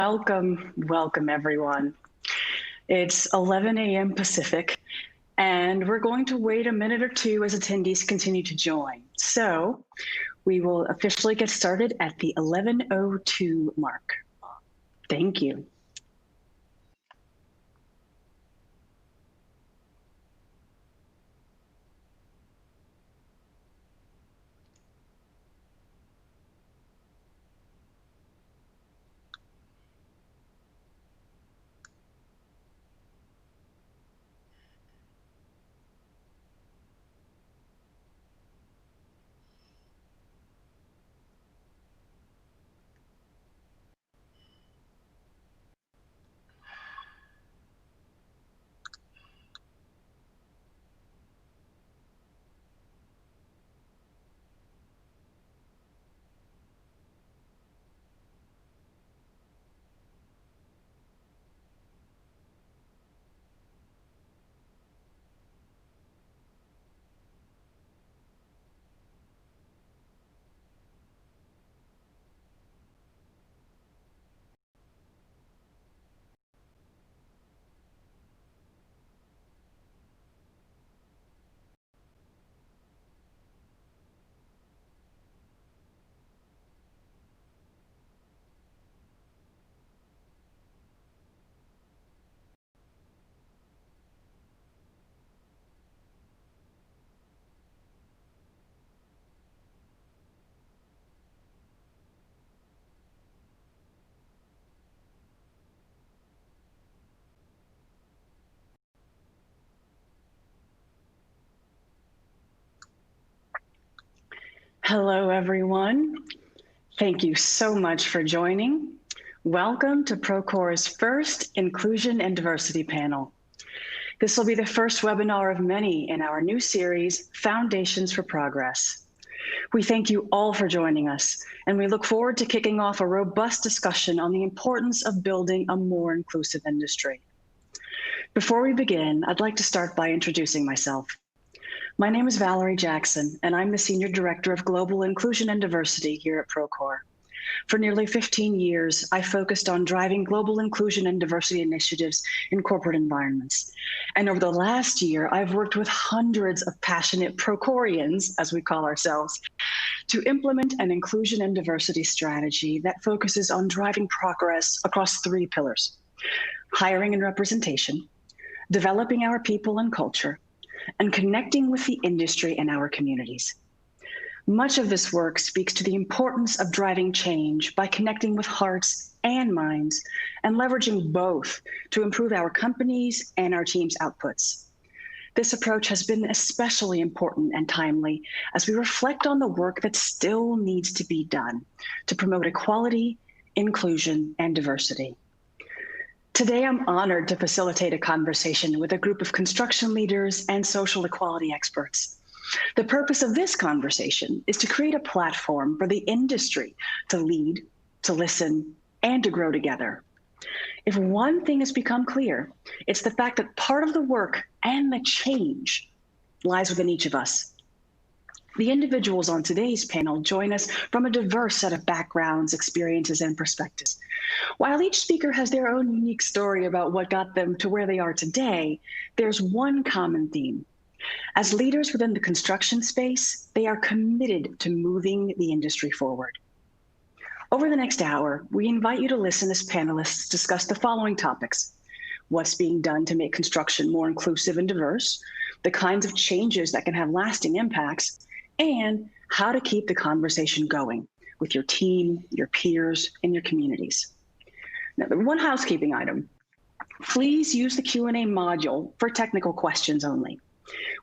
Welcome everyone. It's 11 a.m. Pacific, and we're going to wait a minute or two as attendees continue to join. So we will officially get started at the 11:02 mark. Thank you. Hello, everyone. Thank you so much for joining. Welcome to Procore's first Inclusion and Diversity panel. This will be the first webinar of many in our new series, Foundations for Progress. We thank you all for joining us, and we look forward to kicking off a robust discussion on the importance of building a more inclusive industry. Before we begin, I'd like to start by introducing myself. My name is Valerie Jackson, and I'm the Senior Director of Global Inclusion and Diversity here at Procore. For nearly 15 years, I focused on driving global inclusion and diversity initiatives in corporate environments. And over the last year, I've worked with hundreds of passionate Procorians, as we call ourselves, to implement an inclusion and diversity strategy that focuses on driving progress across three pillars: hiring and representation, developing our people and culture, and connecting with the industry and our communities. Much of this work speaks to the importance of driving change by connecting with hearts and minds and leveraging both to improve our companies and our team's outputs. This approach has been especially important and timely as we reflect on the work that still needs to be done to promote equality, inclusion, and diversity. Today, I'm honored to facilitate a conversation with a group of construction leaders and social equality experts. The purpose of this conversation is to create a platform for the industry to lead, to listen, and to grow together. If one thing has become clear, it's the fact that part of the work and the change lies within each of us. The individuals on today's panel join us from a diverse set of backgrounds, experiences, and perspectives. While each speaker has their own unique story about what got them to where they are today, there's one common theme. As leaders within the construction space, they are committed to moving the industry forward. Over the next hour, we invite you to listen as panelists discuss the following topics: what's being done to make construction more inclusive and diverse, the kinds of changes that can have lasting impacts, and how to keep the conversation going with your team, your peers, and your communities. Now, the one housekeeping item: please use the Q&A module for technical questions only.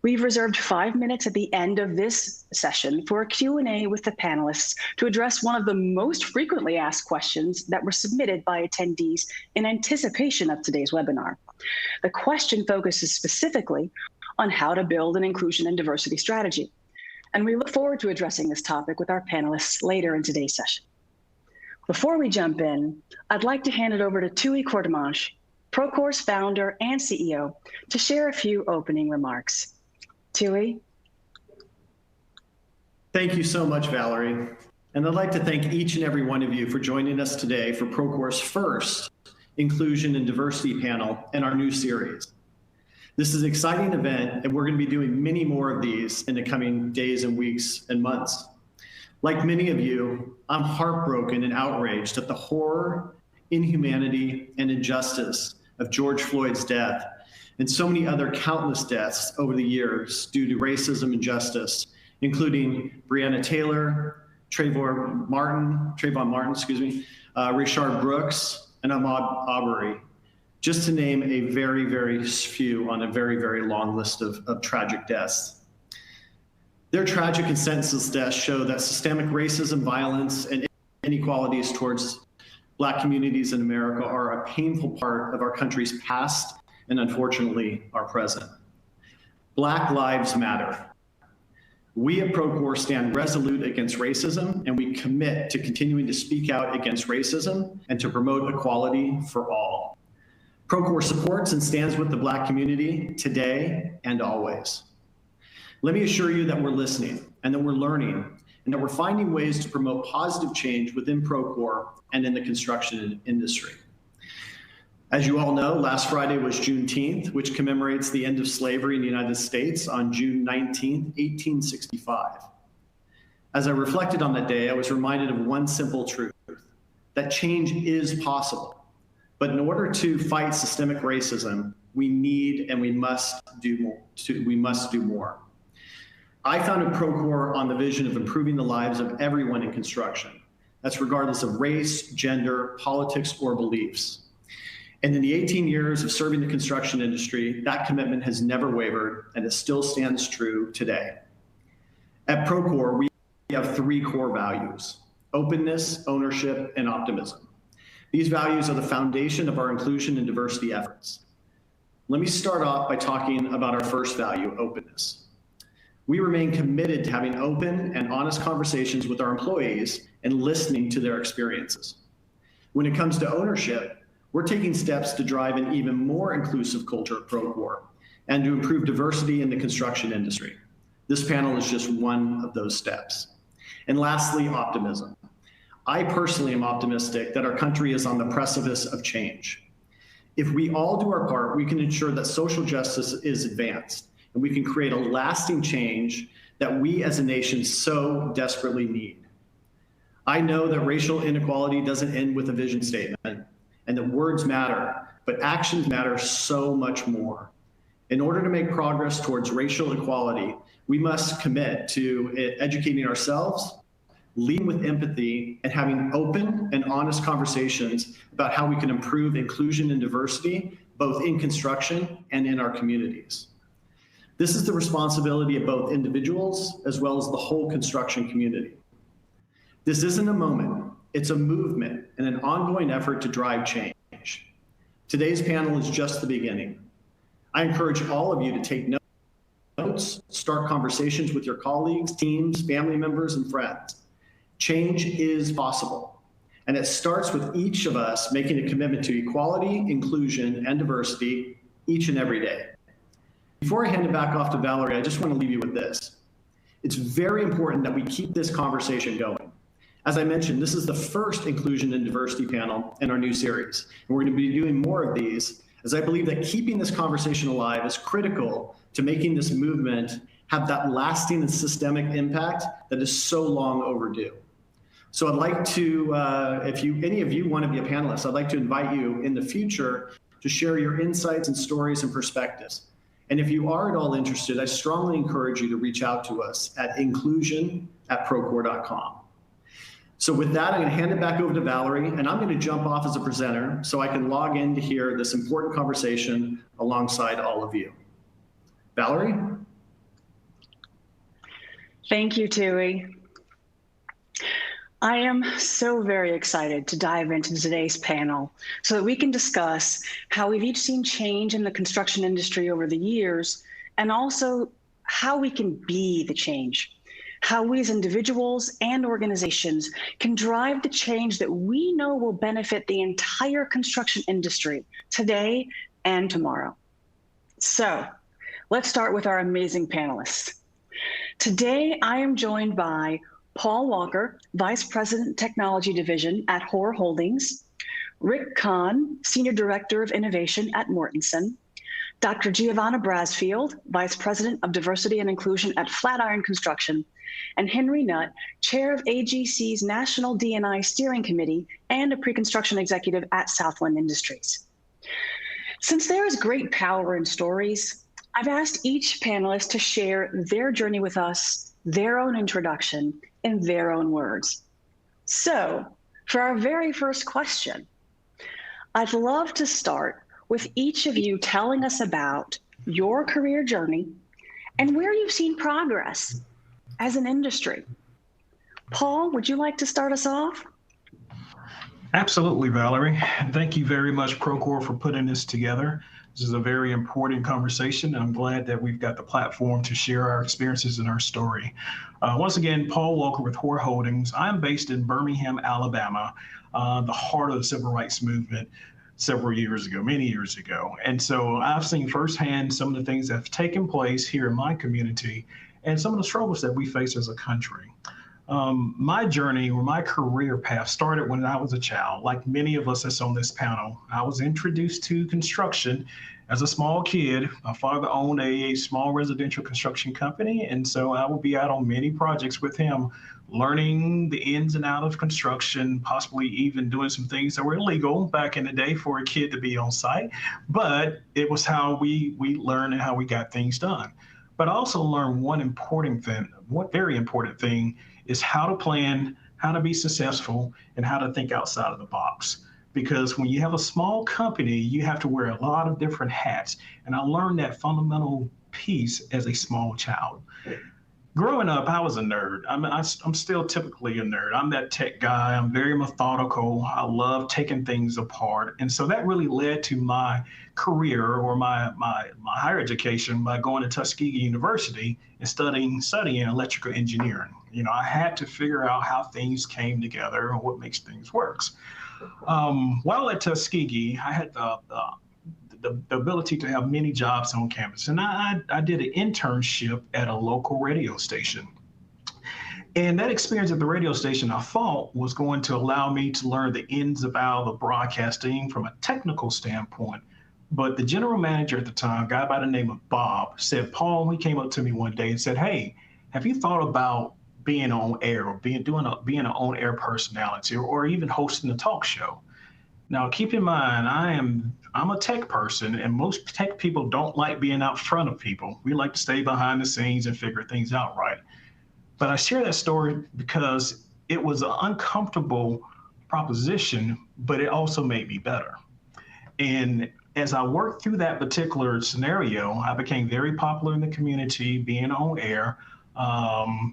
We've reserved 5 minutes at the end of this session for a Q&A with the panelists to address one of the most frequently asked questions that were submitted by attendees in anticipation of today's webinar. The question focuses specifically on how to build an inclusion and diversity strategy, and we look forward to addressing this topic with our panelists later in today's session. Before we jump in, I'd like to hand it over to Tui Courtemanche, Procore's founder and CEO, to share a few opening remarks. Tui? Thank you so much, Valerie. And I'd like to thank each and every one of you for joining us today for Procore's first Inclusion and Diversity panel in our new series. This is an exciting event, and we're going to be doing many more of these in the coming days and weeks and months. Like many of you, I'm heartbroken and outraged at the horror, inhumanity, and injustice of George Floyd's death and so many other countless deaths over the years due to racism and justice, including Breonna Taylor, Trayvon Martin, Rayshard Brooks, and Ahmaud Arbery, just to name a very, very few on a very, very long list of tragic deaths. Their tragic and senseless deaths show that systemic racism, violence, and inequalities towards Black communities in America are a painful part of our country's past and unfortunately our present. Black lives matter. We at Procore stand resolute against racism, and we commit to continuing to speak out against racism and to promote equality for all. Procore supports and stands with the Black community today and always. Let me assure you that we're listening and that we're learning and that we're finding ways to promote positive change within Procore and in the construction industry. As you all know, last Friday was Juneteenth, which commemorates the end of slavery in the United States on June 19, 1865. As I reflected on that day, I was reminded of one simple truth, that change is possible. But in order to fight systemic racism, we need and we must do more. I founded Procore on the vision of improving the lives of everyone in construction. That's regardless of race, gender, politics, or beliefs. And in the 18 years of serving the construction industry, that commitment has never wavered, and it still stands true today. At Procore, we have three core values: openness, ownership, and optimism. These values are the foundation of our inclusion and diversity efforts. Let me start off by talking about our first value, openness. We remain committed to having open and honest conversations with our employees and listening to their experiences. When it comes to ownership, we're taking steps to drive an even more inclusive culture at Procore and to improve diversity in the construction industry. This panel is just one of those steps. And lastly, optimism. I personally am optimistic that our country is on the precipice of change. If we all do our part, we can ensure that social justice is advanced, and we can create a lasting change that we as a nation so desperately need. I know that racial inequality doesn't end with a vision statement, and that words matter, but actions matter so much more. In order to make progress towards racial equality, we must commit to educating ourselves, leading with empathy, and having open and honest conversations about how we can improve inclusion and diversity, both in construction and in our communities. This is the responsibility of both individuals as well as the whole construction community. This isn't a moment, it's a movement and an ongoing effort to drive change. Today's panel is just the beginning. I encourage all of you to take notes, start conversations with your colleagues, teams, family members, and friends. Change is possible, and it starts with each of us making a commitment to equality, inclusion, and diversity each and every day. Before I hand it back off to Valerie, I just want to leave you with this. It's very important that we keep this conversation going. As I mentioned, this is the first inclusion and diversity panel in our new series, and we're going to be doing more of these, as I believe that keeping this conversation alive is critical to making this movement have that lasting and systemic impact that is so long overdue. So I'd like to, if any of you want to be a panelist, I'd like to invite you in the future to share your insights and stories and perspectives. And if you are at all interested, I strongly encourage you to reach out to us at inclusion@procore.com. So with that, I'm going to hand it back over to Valerie, and I'm going to jump off as a presenter so I can log in to hear this important conversation alongside all of you. Valerie? Thank you, Tui. I am so very excited to dive into today's panel so that we can discuss how we've each seen change in the construction industry over the years, and also how we can be the change. How we as individuals and organizations can drive the change that we know will benefit the entire construction industry today and tomorrow. So let's start with our amazing panelists. Today, I am joined by Paul Walker, Vice President, Technology Division at Hoare Holdings, Rick Kahn, Senior Director of Innovation at Mortenson, Dr. Giovanna Brasfield, Vice President of Diversity and Inclusion at Flatiron Construction, and Henry Nutt, Chair of AGC's National D&I Steering Committee and a pre-construction executive at Southland Industries. Since there is great power in stories, I've asked each panelist to share their journey with us, their own introduction, in their own words. So, for our very first question, I'd love to start with each of you telling us about your career journey and where you've seen progress as an industry. Paul, would you like to start us off? Absolutely, Valerie. Thank you very much, Procore, for putting this together. This is a very important conversation, and I'm glad that we've got the platform to share our experiences and our story. Once again, Paul Walker with Hoare Holdings. I'm based in Birmingham, Alabama, the heart of the civil rights movement many years ago. And so I've seen firsthand some of the things that have taken place here in my community and some of the struggles that we face as a country. My journey or my career path started when I was a child. Like many of us that's on this panel, I was introduced to construction as a small kid. My father owned a small residential construction company, and so I would be out on many projects with him, learning the ins and outs of construction, possibly even doing some things that were illegal back in the day for a kid to be on site. But it was how we learned and how we got things done. But I also learned one very important thing is how to plan, how to be successful, and how to think outside of the box. Because when you have a small company, you have to wear a lot of different hats. And I learned that fundamental piece as a small child. Growing up, I was a nerd. I'm still typically a nerd. I'm that tech guy. I'm very methodical. I love taking things apart. And so that really led to my career or my higher education by going to Tuskegee University and studying electrical engineering. You know, I had to figure out how things came together and what makes things work. While at Tuskegee, I had the ability to have many jobs on campus. And I did an internship at a local radio station. And that experience at the radio station, I thought, was going to allow me to learn the ins and outs of broadcasting from a technical standpoint. But the general manager at the time, a guy by the name of Bob, said, Paul, he came up to me one day and said, hey, have you thought about being on air or being an on-air personality or even hosting a talk show? Now, keep in mind, I'm a tech person, and most tech people don't like being out front of people. We like to stay behind the scenes and figure things out right. But I share that story because it was an uncomfortable proposition, but it also made me better. And as I worked through that particular scenario, I became very popular in the community, being on air,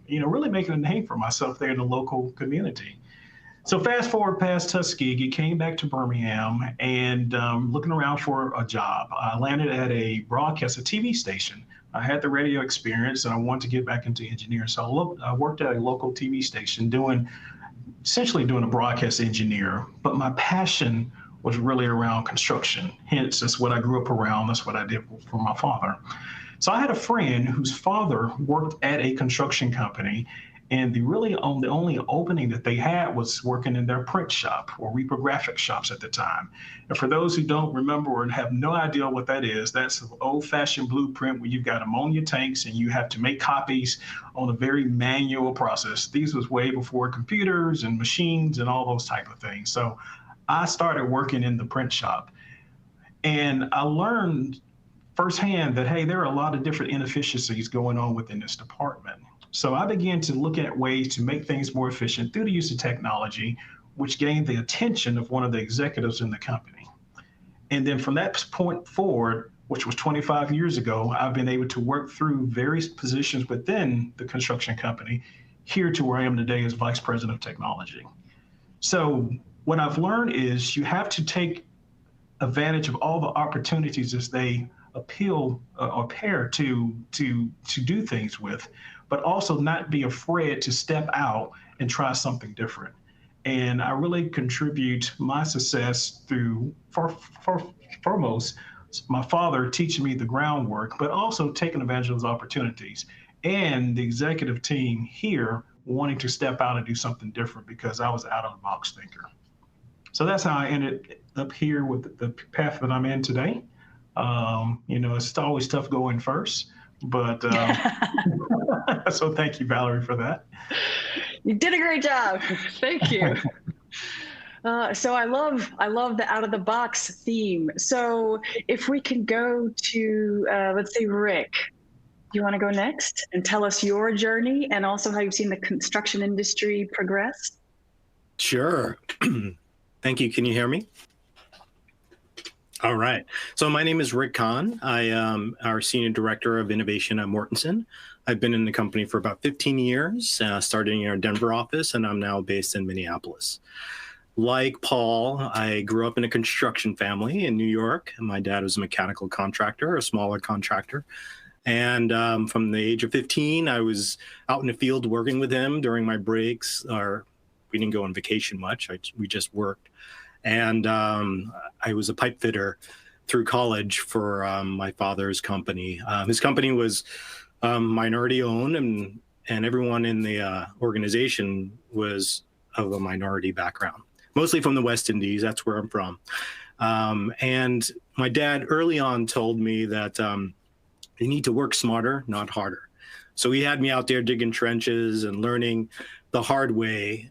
really making a name for myself there in the local community. So fast forward past Tuskegee, came back to Birmingham, and looking around for a job. I landed at a TV station. I had the radio experience, and I wanted to get back into engineering. So I worked at a local TV station essentially doing a broadcast engineer, but my passion was really around construction. Hence, that's what I grew up around. That's what I did for my father. So I had a friend whose father worked at a construction company, and the only opening that they had was working in their print shop or reprographic shops at the time. And for those who don't remember and have no idea what that is, that's an old-fashioned blueprint where you've got ammonia tanks and you have to make copies on a very manual process. These was way before computers and machines and all those type of things. So I started working in the print shop, and I learned firsthand that, hey, there are a lot of different inefficiencies going on within this department. So I began to look at ways to make things more efficient through the use of technology, which gained the attention of one of the executives in the company. And then from that point forward, which was 25 years ago, I've been able to work through various positions within the construction company here to where I am today as Vice President of Technology. So what I've learned is you have to take advantage of all the opportunities as they appear to do things with, but also not be afraid to step out and try something different. And I really contribute my success through, foremost, my father teaching me the groundwork, but also taking advantage of those opportunities. And the executive team here wanting to step out and do something different because I was out of the box thinker. So that's how I ended up here with the path that I'm in today. It's always tough going first, but so thank you, Valerie, for that. You did a great job. Thank you. So I love the out of the box theme. So if we can go to, let's say, Rick, you want to go next and tell us your journey and also how you've seen the construction industry progress? Sure. Thank you. Can you hear me? All right. So my name is Rick Kahn. I am our Senior Director of Innovation at Mortenson. I've been in the company for about 15 years, starting in our Denver office, and I'm now based in Minneapolis. Like Paul, I grew up in a construction family in New York. My dad was a mechanical contractor, a smaller contractor. And from the age of 15, I was out in the field working with him during my breaks, or we didn't go on vacation much. We just worked. And I was a pipe fitter through college for my father's company. His company was minority owned, and everyone in the organization was of a minority background, mostly from the West Indies. That's where I'm from. And my dad early on told me that you need to work smarter, not harder. So he had me out there digging trenches and learning the hard way,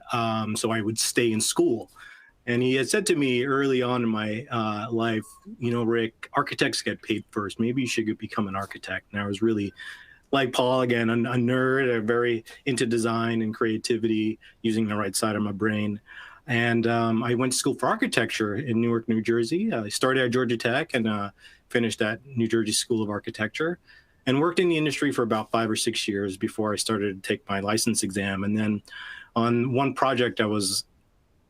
so I would stay in school. And he had said to me early on in my life, Rick, architects get paid first. Maybe you should become an architect. And I was really, like Paul, again, a nerd, very into design and creativity, using the right side of my brain. And I went to school for architecture in Newark, New Jersey. I started at Georgia Tech and finished at New Jersey School of Architecture, and worked in the industry for about 5 or 6 years before I started to take my license exam. And then on one project, I was,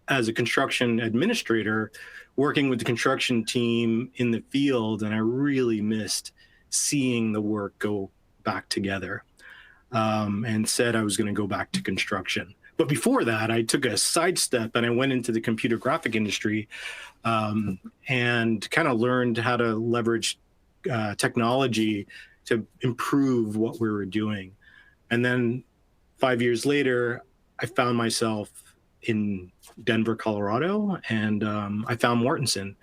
as a construction administrator, working with the construction team in the field, and I really missed seeing the work go back together, and said I was going to go back to construction. But before that, I took a sidestep and I went into the computer graphic industry, and kind of learned how to leverage technology to improve what we were doing. And then 5 years later, I found myself in Denver, Colorado, and I found Mortenson.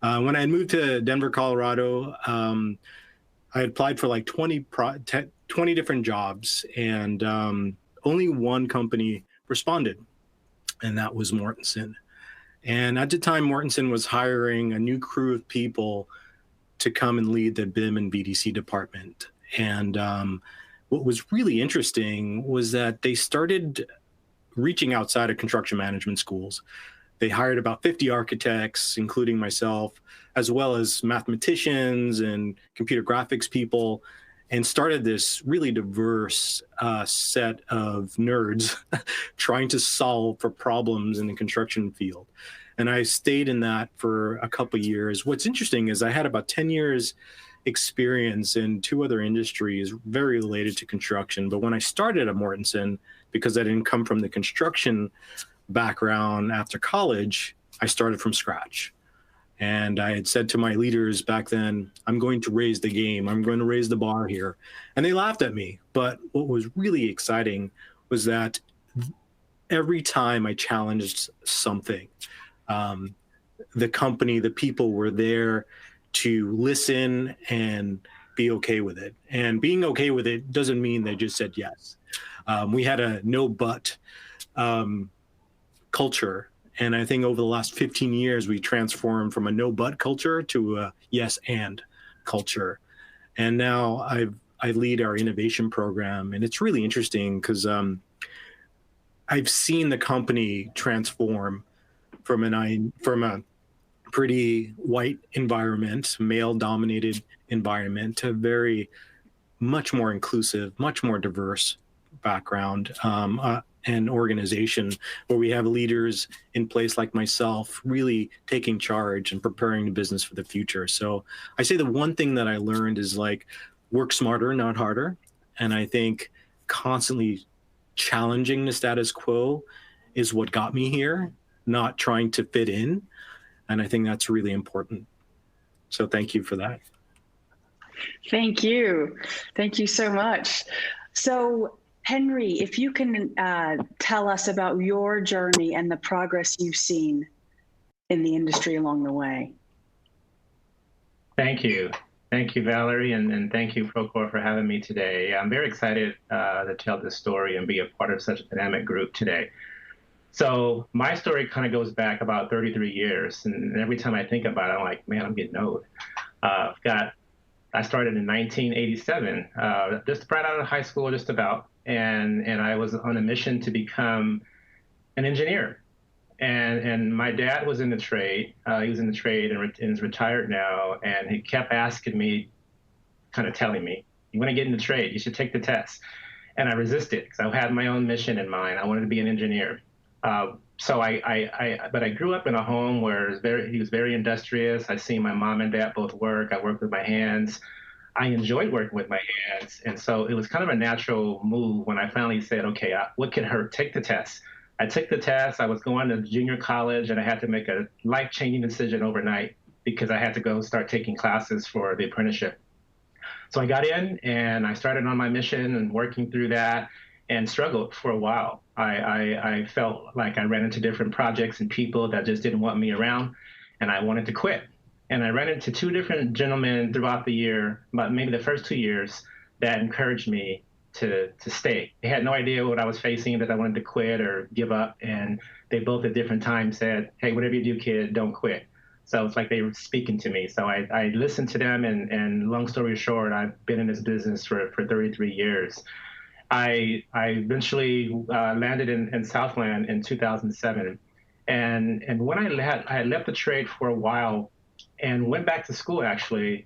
When I had moved to Denver, Colorado, I applied for like 20 different jobs, and only one company responded, and that was Mortenson. And at the time, Mortenson was hiring a new crew of people to come and lead the BIM and BDC department. And what was really interesting was that they started reaching outside of construction management schools. They hired about 50 architects, including myself, as well as mathematicians and computer graphics people, and started this really diverse set of nerds trying to solve for problems in the construction field. And I stayed in that for a couple of years. What's interesting is I had about 10 years experience in 2 other industries very related to construction. But when I started at Mortenson, because I didn't come from the construction background after college, I started from scratch. And I had said to my leaders back then, I'm going to raise the game. I'm going to raise the bar here. And they laughed at me. But what was really exciting was that every time I challenged something, the company, the people were there to listen and be okay with it. And being okay with it doesn't mean they just said yes. We had a no but culture. And I think over the last 15 years, we transformed from a no but culture to a yes and culture. And now I lead our innovation program. And it's really interesting because I've seen the company transform from a pretty white environment, male-dominated environment, to very much more inclusive, much more diverse background and organization, where we have leaders in place like myself really taking charge and preparing the business for the future. So I say the one thing that I learned is like work smarter, not harder. And I think constantly challenging the status quo is what got me here, not trying to fit in. And I think that's really important. So thank you for that. Thank you. Thank you so much. So Henry, if you can tell us about your journey and the progress you've seen in the industry along the way. Thank you. Thank you, Valerie, and thank you, Procore, for having me today. I'm very excited to tell this story and be a part of such a dynamic group today. So my story kind of goes back about 33 years, and every time I think about it, I'm like, man, I'm getting old. I started in 1987, just right out of high school, just about, and I was on a mission to become an engineer. And my dad was in the trade. He was in the trade and is retired now. And he kept asking me, kind of telling me, you want to get in the trade, you should take the test. And I resisted because I had my own mission in mind. I wanted to be an engineer. But I grew up in a home where he was very industrious. I seen my mom and dad both work. I worked with my hands. I enjoyed working with my hands. And so it was kind of a natural move when I finally said, okay, what can hurt? Take the test. I took the test. I was going to junior college, and I had to make a life-changing decision overnight because I had to go start taking classes for the apprenticeship. So I got in, and I started on my mission and working through that and struggled for a while. I felt like I ran into different projects and people that just didn't want me around, and I wanted to quit. And I ran into two different gentlemen throughout the year, but maybe the first 2 years, that encouraged me to stay. They had no idea what I was facing, that I wanted to quit or give up. And they both at different times said, hey, whatever you do, kid, don't quit. So it's like they were speaking to me. So I listened to them, and long story short, I've been in this business for 33 years. I eventually landed in Southland in 2007. And when I had left the trade for a while and went back to school, actually,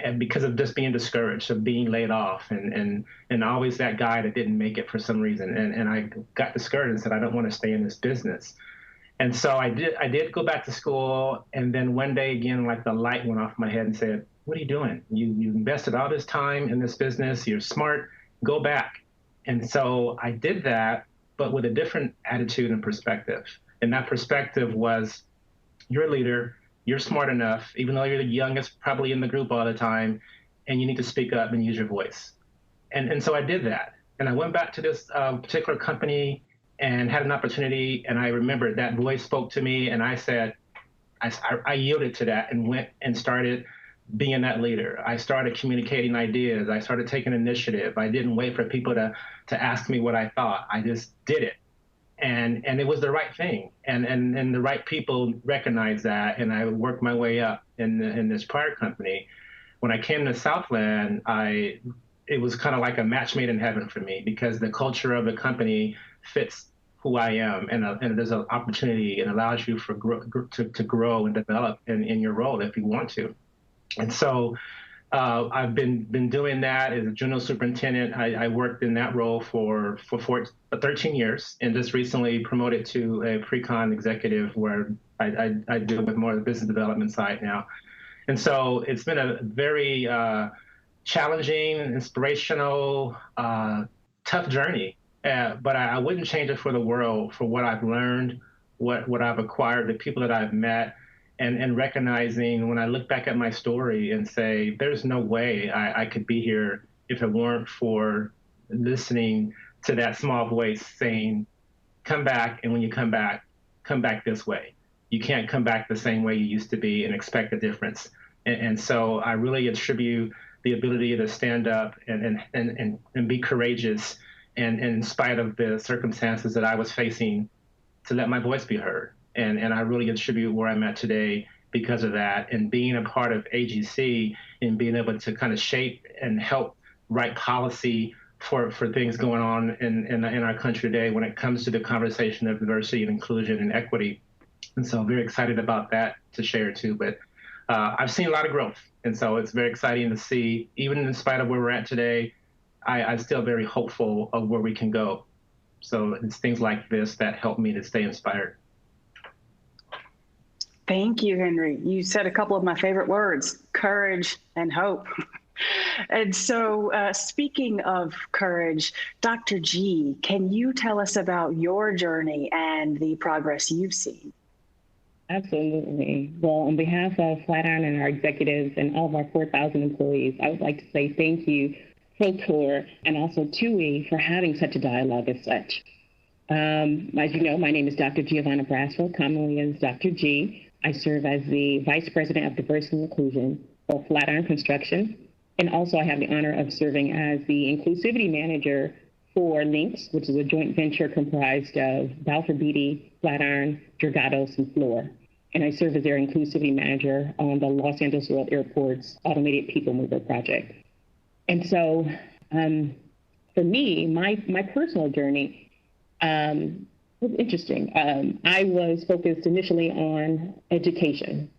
and because of just being discouraged, of being laid off, and always that guy that didn't make it for some reason. And I got discouraged and said, I don't want to stay in this business. And so I did go back to school. And then one day again, like the light went off my head and said, what are you doing? You invested all this time in this business. You're smart. Go back. And so I did that, but with a different attitude and perspective. And that perspective was, you're a leader. You're smart enough, even though you're the youngest probably in the group all the time, and you need to speak up and use your voice. And so I did that. And I went back to this particular company and had an opportunity. And I remember that voice spoke to me, and I said, I yielded to that and went and started being that leader. I started communicating ideas. I started taking initiative. I didn't wait for people to ask me what I thought. I just did it. And it was the right thing, and the right people recognized that, and I worked my way up in this prior company. When I came to Southland, it was kind of like a match made in heaven for me, because the culture of the company fits who I am, and there's an opportunity and allows you to grow and develop in your role if you want to. And so I've been doing that as a general superintendent. I worked in that role for 13 years, and just recently promoted to a pre-con executive, where I deal with more of the business development side now. And so it's been a very challenging, inspirational, tough journey. But I wouldn't change it for the world, for what I've learned, what I've acquired, the people that I've met. And recognizing when I look back at my story and say, there's no way I could be here if it weren't for listening to that small voice saying, come back, and when you come back this way. You can't come back the same way you used to be and expect a difference. And so I really attribute the ability to stand up and be courageous, and in spite of the circumstances that I was facing, to let my voice be heard. And I really attribute where I'm at today because of that, and being a part of AGC and being able to kind of shape and help write policy for things going on in our country today when it comes to the conversation of diversity and inclusion and equity. And so I'm very excited about that to share too. But I've seen a lot of growth. And so it's very exciting to see, even in spite of where we're at today, I'm still very hopeful of where we can go. So it's things like this that help me to stay inspired. Thank you, Henry. You said a couple of my favorite words, courage and hope. And so speaking of courage, Dr. G, can you tell us about your journey and the progress you've seen? Absolutely. Well, on behalf of Flatiron and our executives and all of our 4,000 employees, I would like to say thank you Procore, and also TUI for having such a dialogue as such. As you know, my name is Dr. Giovanna Braswell, commonly as Dr. G. I serve as the Vice President of Diversity and Inclusion for Flatiron Construction. And also I have the honor of serving as the Inclusivity Manager for Links, which is a joint venture comprised of Balfour Beatty, Flatiron, Dragados, and Fluor. And I serve as their Inclusivity Manager on the Los Angeles World Airport's Automated People Mover project. And so for me, my personal journey, it was interesting. I was focused initially on education,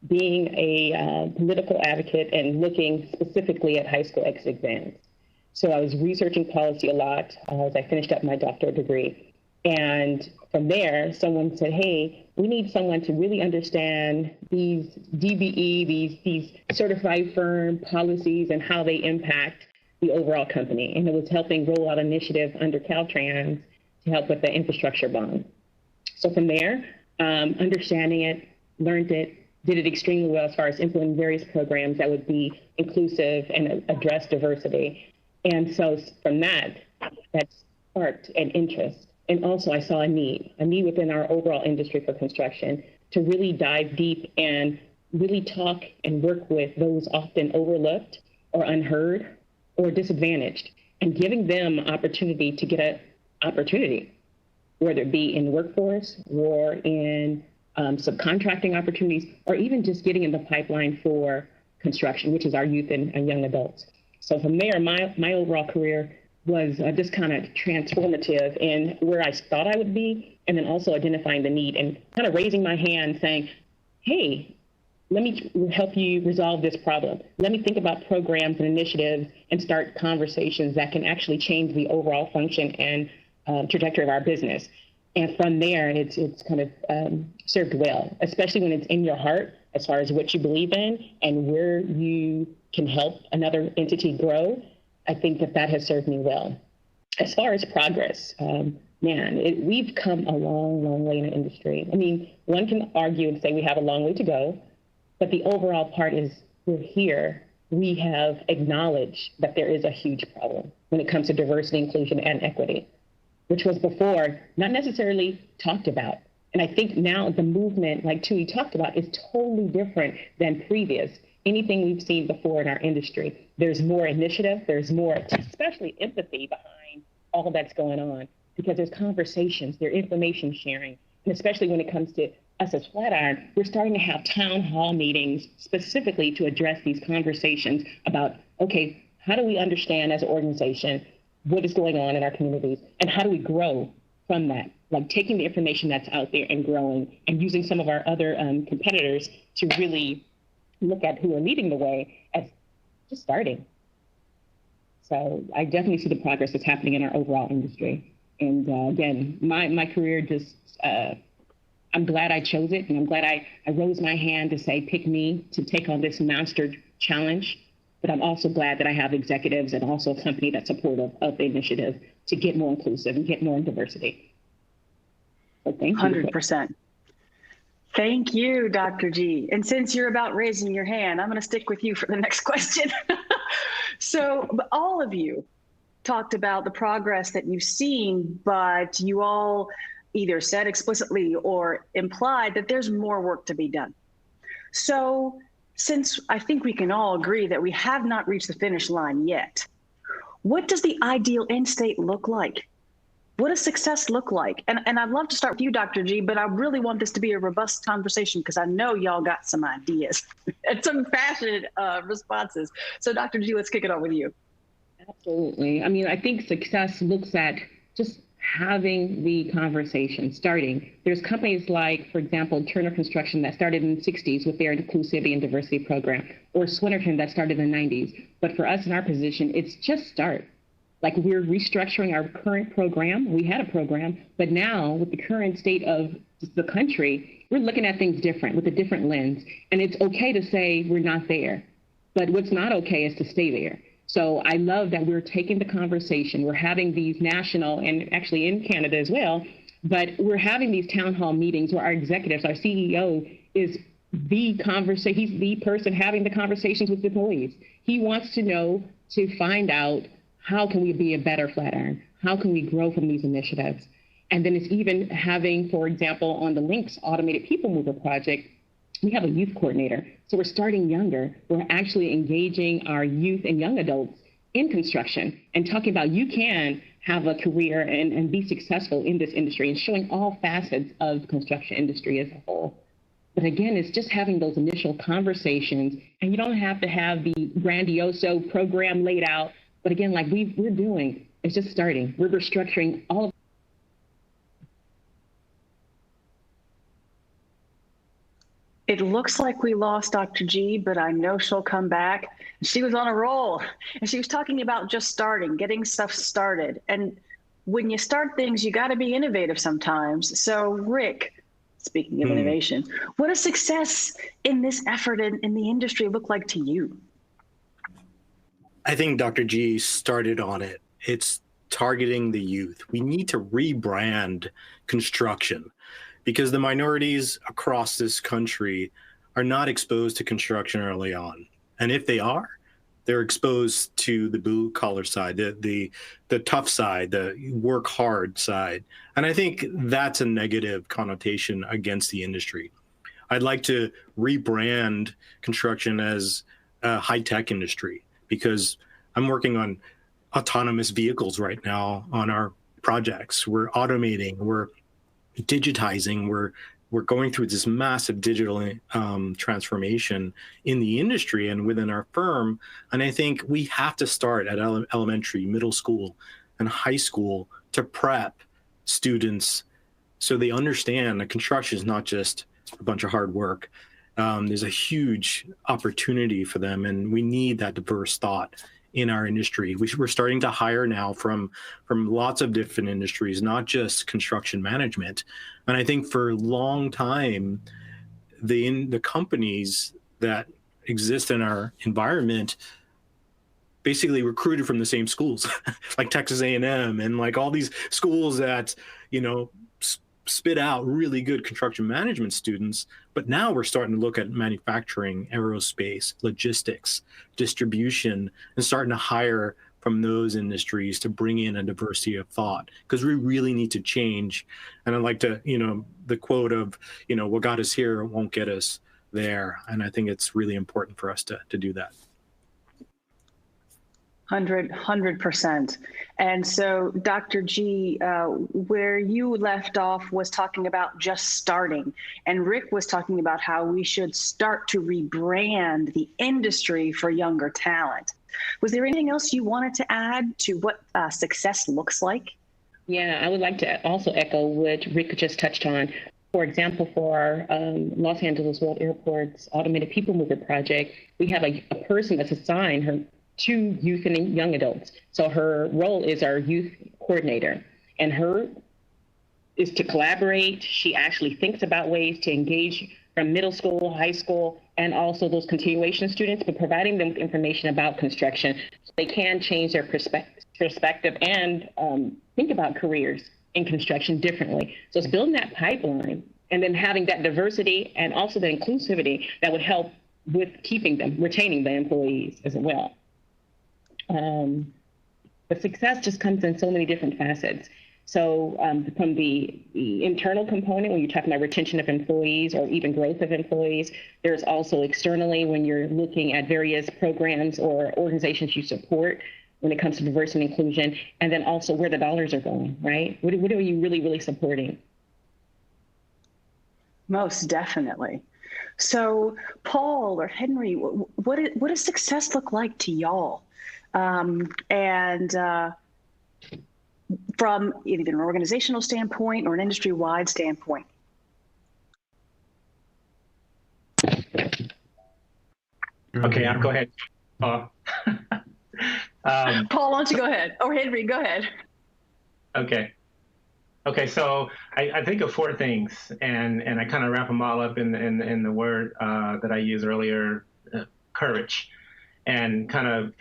being a political advocate and looking specifically at high school exit exams. So I was researching policy a lot as I finished up my doctorate degree. And from there, someone said, hey, we need someone to really understand these DBE, these certified firm policies and how they impact the overall company. And it was helping roll out initiative under Caltrans to help with the infrastructure bond. So from there, understanding it, learned it, did it extremely well as far as implementing various programs that would be inclusive and address diversity. And so from that sparked an interest. And also I saw a need within our overall industry for construction to really dive deep and really talk and work with those often overlooked or unheard or disadvantaged, and giving them opportunity to get an opportunity, whether it be in workforce or in subcontracting opportunities, or even just getting in the pipeline for construction, which is our youth and young adults. So from there, my overall career was just kind of transformative in where I thought I would be, and then also identifying the need and kind of raising my hand saying, hey, let me help you resolve this problem. Let me think about programs and initiatives and start conversations that can actually change the overall function and trajectory of our business. And from there, it's kind of served well, especially when it's in your heart as far as what you believe in and where you can help another entity grow. I think that has served me well. As far as progress, we've come a long, long way in the industry. I mean, one can argue and say we have a long way to go, but the overall part is we're here. We have acknowledged that there is a huge problem when it comes to diversity, inclusion, and equity, which was before not necessarily talked about. And I think now the movement, like Tui talked about, is totally different than previous. Anything we've seen before in our industry. There's more initiative, there's more, especially empathy behind all that's going on, because there's conversations, there's information sharing, and especially when it comes to us as Flatiron, we're starting to have town hall meetings specifically to address these conversations about, okay, how do we understand as an organization what is going on in our communities, and how do we grow from that? Like taking the information that's out there and growing, and using some of our other competitors to really look at who are leading the way as just starting. So I definitely see the progress that's happening in our overall industry. And again, my career just, I'm glad I chose it, and I'm glad I rose my hand to say, pick me to take on this monster challenge. But I'm also glad that I have executives and also a company that's supportive of the initiative to get more inclusive and get more in diversity. So thank you. 100%. Thank you, Dr. G. And since you're about raising your hand, I'm going to stick with you for the next question. So all of you talked about the progress that you've seen, but you all either said explicitly or implied that there's more work to be done. So since I think we can all agree that we have not reached the finish line yet, what does the ideal end state look like? What does success look like? And I'd love to start with you, Dr. G, but I really want this to be a robust conversation because I know y'all got some ideas and some passionate responses. So Dr. G, let's kick it off with you. Absolutely. I mean, I think success looks at just having the conversation, starting. There's companies like, for example, Turner Construction that started in the 60s with their inclusivity and diversity program, or Swinnerton that started in the 90s. But for us in our position, it's just start. Like we're restructuring our current program. We had a program, but now with the current state of the country, we're looking at things different with a different lens. And it's okay to say we're not there, but what's not okay is to stay there. So I love that we're taking the conversation. We're having these national and actually in Canada as well, but we're having these town hall meetings where our executives, our CEO is he's the person having the conversations with employees. He wants to know to find out how can we be a better Flatiron? How can we grow from these initiatives? And then it's even having, for example, on the Links Automated People Mover project, we have a youth coordinator. So we're starting younger. We're actually engaging our youth and young adults in construction and talking about you can have a career and be successful in this industry, and showing all facets of the construction industry as a whole. But again, it's just having those initial conversations, and you don't have to have the grandioso program laid out. But again, like we're doing, it's just starting. We're restructuring all of. It looks like we lost Dr. G, but I know she'll come back. She was on a roll, and she was talking about just starting, getting stuff started. And when you start things, you got to be innovative sometimes. So Rick, speaking of innovation, what does success in this effort in the industry look like to you? I think Dr. G started on it. It's targeting the youth. We need to rebrand construction because the minorities across this country are not exposed to construction early on. And if they are, they're exposed to the blue collar side, the tough side, the work hard side. And I think that's a negative connotation against the industry. I'd like to rebrand construction as a high-tech industry because I'm working on autonomous vehicles right now on our projects. We're automating, we're digitizing, we're going through this massive digital transformation in the industry and within our firm. And I think we have to start at elementary, middle school, and high school to prep students so they understand that construction is not just a bunch of hard work. There's a huge opportunity for them, and we need that diverse thought in our industry. We're starting to hire now from lots of different industries, not just construction management. And I think for a long time, the companies that exist in our environment basically recruited from the same schools, like Texas A&M and like all these schools that, spit out really good construction management students. But now we're starting to look at manufacturing, aerospace, logistics, distribution, and starting to hire from those industries to bring in a diversity of thought, because we really need to change. And I'd like to, the quote of, what got us here won't get us there. And I think it's really important for us to do that. 100%. And so, Dr. G, where you left off was talking about just starting, and Rick was talking about how we should start to rebrand the industry for younger talent. Was there anything else you wanted to add to what success looks like? Yeah, I would like to also echo what Rick just touched on. For example, for our Los Angeles World Airport's Automated People Mover project, we have a person that's assigned her to youth and young adults. So her role is our youth coordinator, and her is to collaborate. She actually thinks about ways to engage from middle school, high school, and also those continuation students, but providing them with information about construction so they can change their perspective and think about careers in construction differently. So it's building that pipeline and then having that diversity and also the inclusivity that would help with retaining the employees as well. But success just comes in so many different facets. So from the internal component, when you're talking about retention of employees or even growth of employees, there's also externally when you're looking at various programs or organizations you support when it comes to diversity and inclusion, and then also where the dollars are going, right? What are you really, really supporting? Most definitely. So Paul or Henry, what does success look like to y'all? From either an organizational standpoint or an industry-wide standpoint? Okay, I'll go ahead. Paul, why don't you go ahead? Or Henry, go ahead. Okay, so I think of four things, and I kind of wrap them all up in the word that I used earlier, courage, and kind of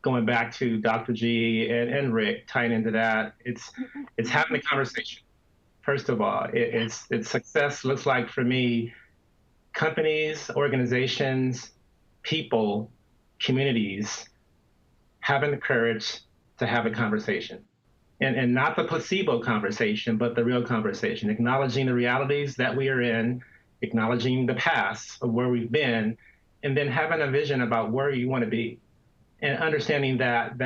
going back to Dr. G and Rick, tying into that, it's having the conversation. First of all, it's success looks like for me, companies, organizations, people, communities, having the courage to have a conversation. And not the placebo conversation, but the real conversation, acknowledging the realities that we are in, acknowledging the past of where we've been, and then having a vision about where you want to be, and understanding that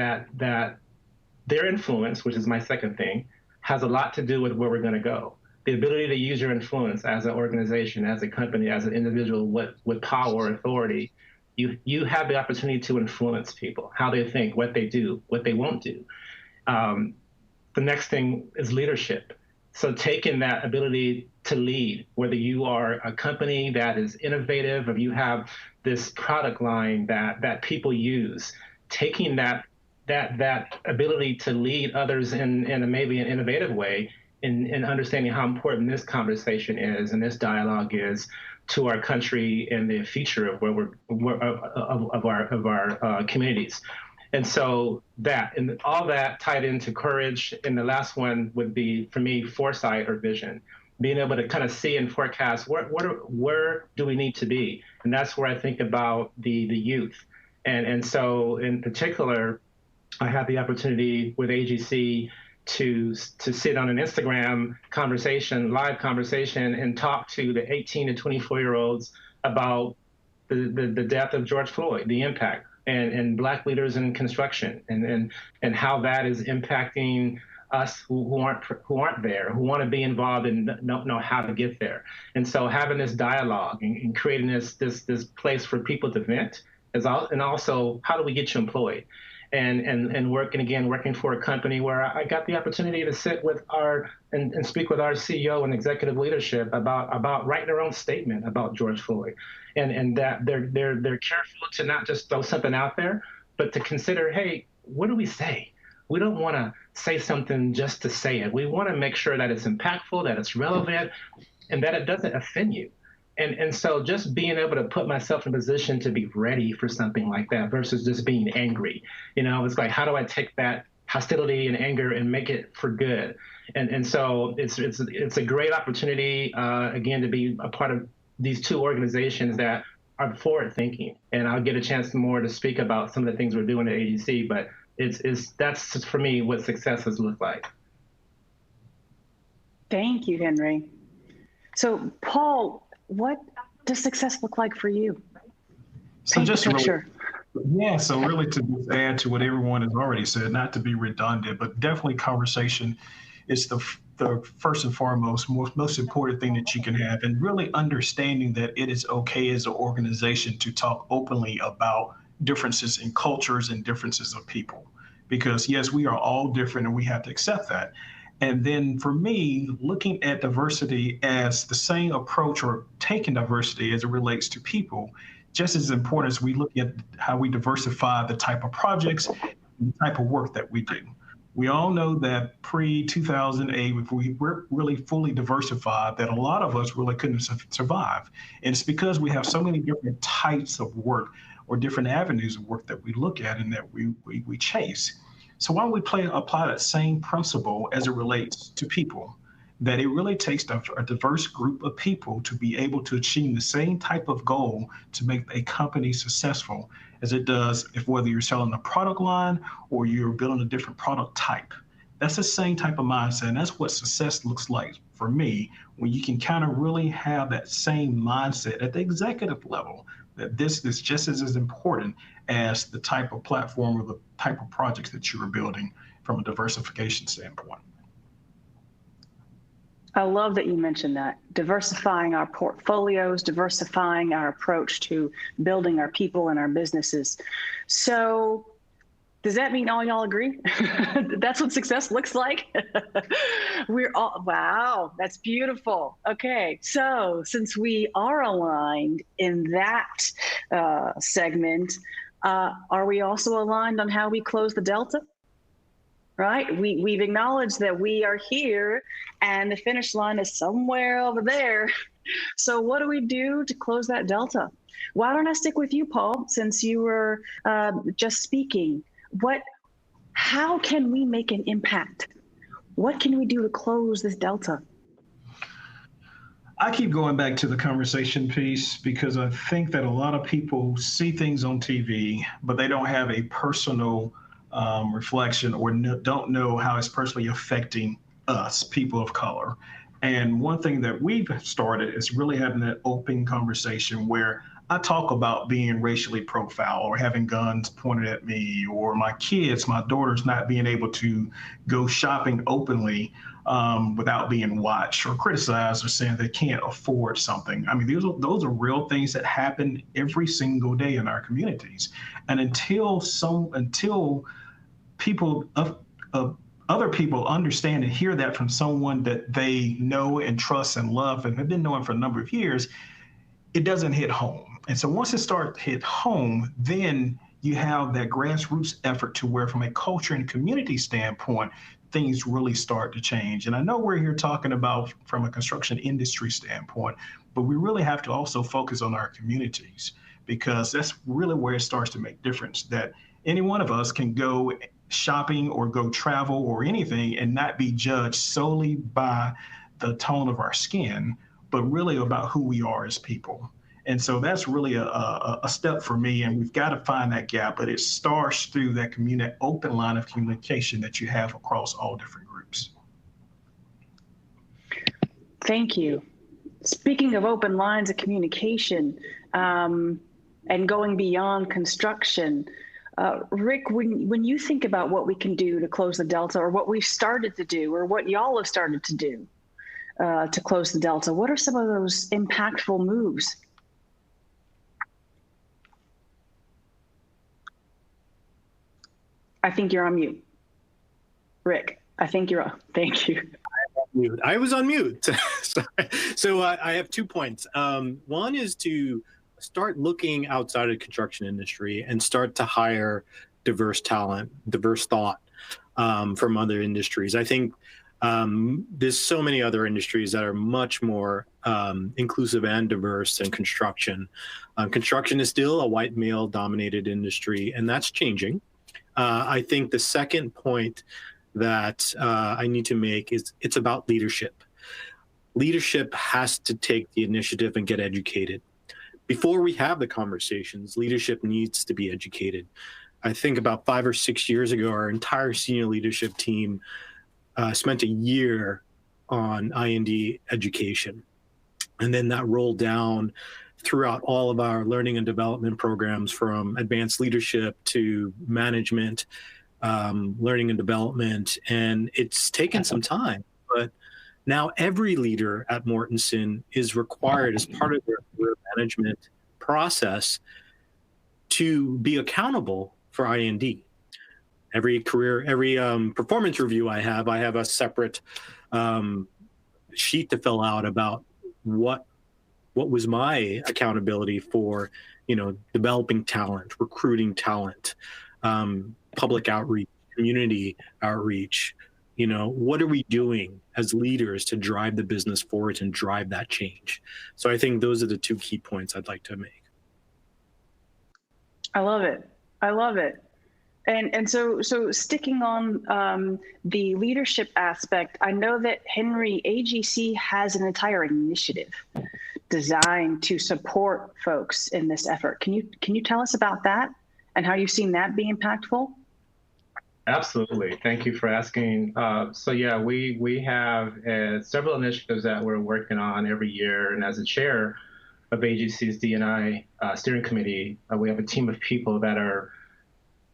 their influence, which is my second thing, has a lot to do with where we're going to go. The ability to use your influence as an organization, as a company, as an individual with power or authority, you have the opportunity to influence people, how they think, what they do, what they won't do. The next thing is leadership. So taking that ability to lead, whether you are a company that is innovative or you have this product line that people use, taking that ability to lead others in maybe an innovative way, and understanding how important this conversation is and this dialogue is to our country and the future of our communities. And so all that tied into courage. And the last one would be, for me, foresight or vision, being able to kind of see and forecast where do we need to be. And that's where I think about the youth. And so in particular, I had the opportunity with AGC to sit on an Instagram conversation, live conversation, and talk to the 18 to 24-year-olds about the death of George Floyd, the impact, and Black leaders in construction, and how that is impacting us who aren't there, who want to be involved and don't know how to get there. And so having this dialogue and creating this place for people to vent and also how do we get you employed? And working for a company where I got the opportunity to sit with and speak with our CEO and executive leadership about writing their own statement about George Floyd, and that they're careful to not just throw something out there, but to consider, hey, what do we say? We don't want to say something just to say it. We want to make sure that it's impactful, that it's relevant, and that it doesn't offend you. And so just being able to put myself in a position to be ready for something like that versus just being angry, it's like, how do I take that hostility and anger and make it for good? And so it's a great opportunity, again, to be a part of these two organizations that are forward thinking. And I'll get a chance more to speak about some of the things we're doing at AGC, but that's for me what success has looked like. Thank you, Henry. So Paul, what does success look like for you? So just really to just add to what everyone has already said, not to be redundant, but definitely conversation is the first and foremost, most important thing that you can have, and really understanding that it is okay as an organization to talk openly about differences in cultures and differences of people. Because yes, we are all different and we have to accept that. And then for me, looking at diversity as the same approach, or taking diversity as it relates to people, just as important as we look at how we diversify the type of projects and the type of work that we do. We all know that pre-2008, if we were really fully diversified, that a lot of us really couldn't survive. And it's because we have so many different types of work or different avenues of work that we look at and that we chase. So why don't we apply that same principle as it relates to people, that it really takes a diverse group of people to be able to achieve the same type of goal to make a company successful as it does whether you're selling a product line or you're building a different product type. That's the same type of mindset, and that's what success looks like for me, when you can kind of really have that same mindset at the executive level, that this is just as important as the type of platform or the type of projects that you are building from a diversification standpoint. I love that you mentioned that. Diversifying our portfolios, diversifying our approach to building our people and our businesses. So does that mean all y'all agree? That's what success looks like? We're all, wow, that's beautiful. Okay, so since we are aligned in that segment, are we also aligned on how we close the delta? Right? We've acknowledged that we are here and the finish line is somewhere over there. So what do we do to close that delta? Why don't I stick with you, Paul, since you were just speaking? How can we make an impact? What can we do to close this delta? I keep going back to the conversation piece because I think that a lot of people see things on TV, but they don't have a personal reflection or don't know how it's personally affecting us, people of color. And one thing that we've started is really having that open conversation where I talk about being racially profiled or having guns pointed at me, or my kids, my daughters not being able to go shopping openly without being watched or criticized or saying they can't afford something. I mean, those are real things that happen every single day in our communities. And until people of other people understand and hear that from someone that they know and trust and love and have been knowing for a number of years, it doesn't hit home. And so once it starts hit home, then you have that grassroots effort to where from a culture and community standpoint, things really start to change. And I know we're here talking about from a construction industry standpoint, but we really have to also focus on our communities, because that's really where it starts to make difference, that any one of us can go shopping or go travel or anything and not be judged solely by the tone of our skin, but really about who we are as people. And so that's really a step for me, and we've got to find that gap, but it starts through that open line of communication that you have across all different groups. Thank you. Speaking of open lines of communication and going beyond construction, Rick, when you think about what we can do to close the delta, or what we've started to do, or what y'all have started to do to close the delta, what are some of those impactful moves? I think you're on mute. Rick, I think you're on. Thank you. I was on mute. So I have 2 points. One is to start looking outside of the construction industry and start to hire diverse talent, diverse thought from other industries. I think there's so many other industries that are much more inclusive and diverse than construction. Construction is still a white male dominated industry, and that's changing. I think the second point that I need to make is it's about leadership. Leadership has to take the initiative and get educated. Before we have the conversations, leadership needs to be educated. I think about 5 or 6 years ago, our entire senior leadership team spent a year on I&D education. And then that rolled down throughout all of our learning and development programs, from advanced leadership to management, learning and development. And it's taken some time, but now every leader at Mortenson is required as part of their career management process to be accountable for I&D. Every performance review I have a separate sheet to fill out about what was my accountability for, developing talent, recruiting talent, public outreach, community outreach. What are we doing as leaders to drive the business forward and drive that change? So I think those are the 2 key points I'd like to make. I love it. I love it. And so sticking on the leadership aspect, I know that Henry AGC has an entire initiative designed to support folks in this effort. Can you tell us about that and how you've seen that be impactful? Absolutely. Thank you for asking. So yeah, we have several initiatives that we're working on every year, and as a chair of AGC's D&I steering committee, we have a team of people that are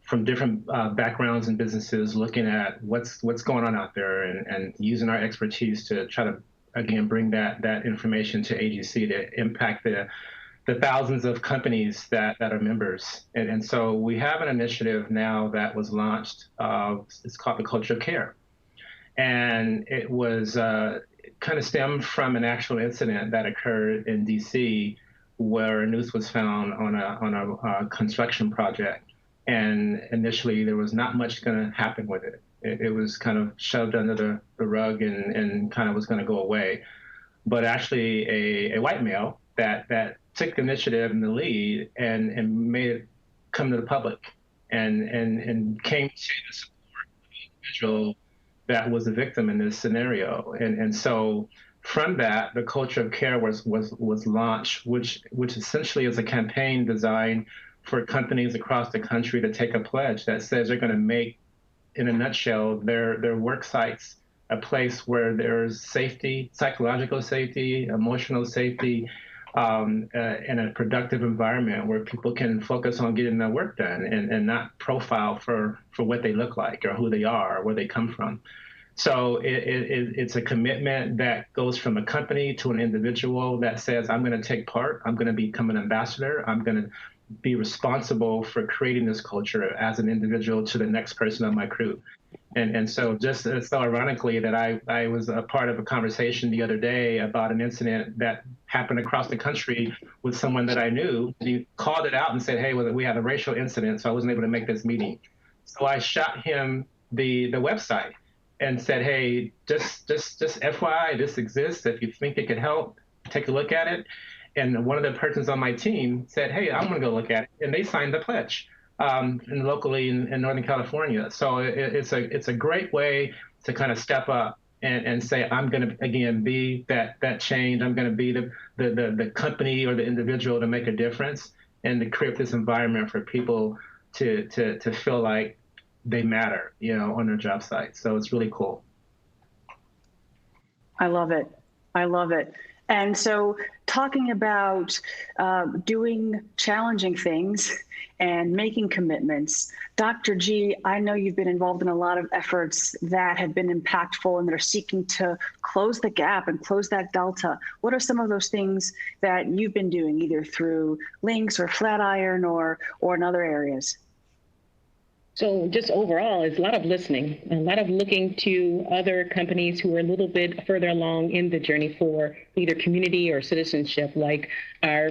from different backgrounds and businesses, looking at what's going on out there and using our expertise to try to, again, bring that information to AGC to impact the thousands of companies that are members. And so we have an initiative now that was launched. It's called the Culture of Care. And it was kind of stemmed from an actual incident that occurred in DC, where a noose was found on a construction project. And initially, there was not much going to happen with it. It was kind of shoved under the rug and kind of was going to go away. But actually, a white male that took the initiative and the lead and made it come to the public and came to the support of the individual that was a victim in this scenario. And so from that, the Culture of Care was launched, which essentially is a campaign designed for companies across the country to take a pledge that says they're going to make, in a nutshell, their work sites a place where there's safety, psychological safety, emotional safety, in a productive environment where people can focus on getting their work done and not profile for what they look like or who they are or where they come from. So it's a commitment that goes from a company to an individual that says, I'm going to take part, I'm going to become an ambassador, I'm going to be responsible for creating this culture as an individual to the next person on my crew. And so just so ironically that I was a part of a conversation the other day about an incident that happened across the country with someone that I knew. He called it out and said, hey, well, we had a racial incident, so I wasn't able to make this meeting. So I shot him the website and said, hey, just FYI, this exists. If you think it could help, take a look at it. And one of the persons on my team said, hey, I'm going to go look at it. And they signed the pledge locally in Northern California. So it's a great way to kind of step up and say, I'm going to, again, be that change. I'm going to be the company or the individual to make a difference and to create this environment for people to feel like they matter, on their job site. So it's really cool. I love it. I love it. And so talking about doing challenging things and making commitments, Dr. G, I know you've been involved in a lot of efforts that have been impactful and that are seeking to close the gap and close that delta. What are some of those things that you've been doing either through Links or Flatiron or in other areas? So just overall, it's a lot of listening, a lot of looking to other companies who are a little bit further along in the journey for either community or citizenship, like our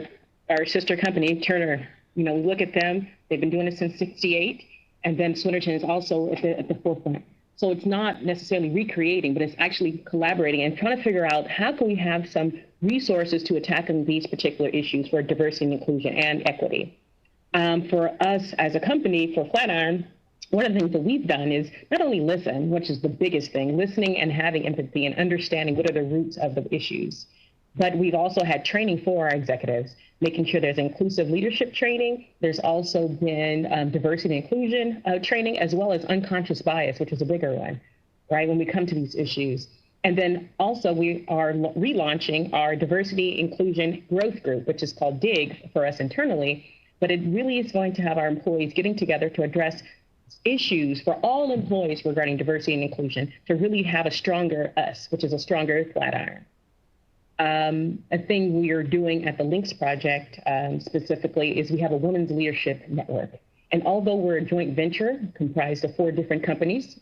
sister company, Turner. We look at them. They've been doing it since '68, and then Swinnerton is also at the forefront. So it's not necessarily recreating, but it's actually collaborating and trying to figure out how can we have some resources to tackle these particular issues for diversity and inclusion and equity. For us as a company, for Flatiron, one of the things that we've done is not only listen, which is the biggest thing, listening and having empathy and understanding what are the roots of the issues, but we've also had training for our executives, making sure there's inclusive leadership training. There's also been diversity and inclusion training, as well as unconscious bias, which is a bigger one, right, when we come to these issues. And then also we are relaunching our diversity inclusion growth group, which is called DIG for us internally. But it really is going to have our employees getting together to address issues for all employees regarding diversity and inclusion to really have a stronger us, which is a stronger Flatiron. A thing we are doing at the Links Project specifically is we have a women's leadership network. And although we're a joint venture comprised of 4 different companies,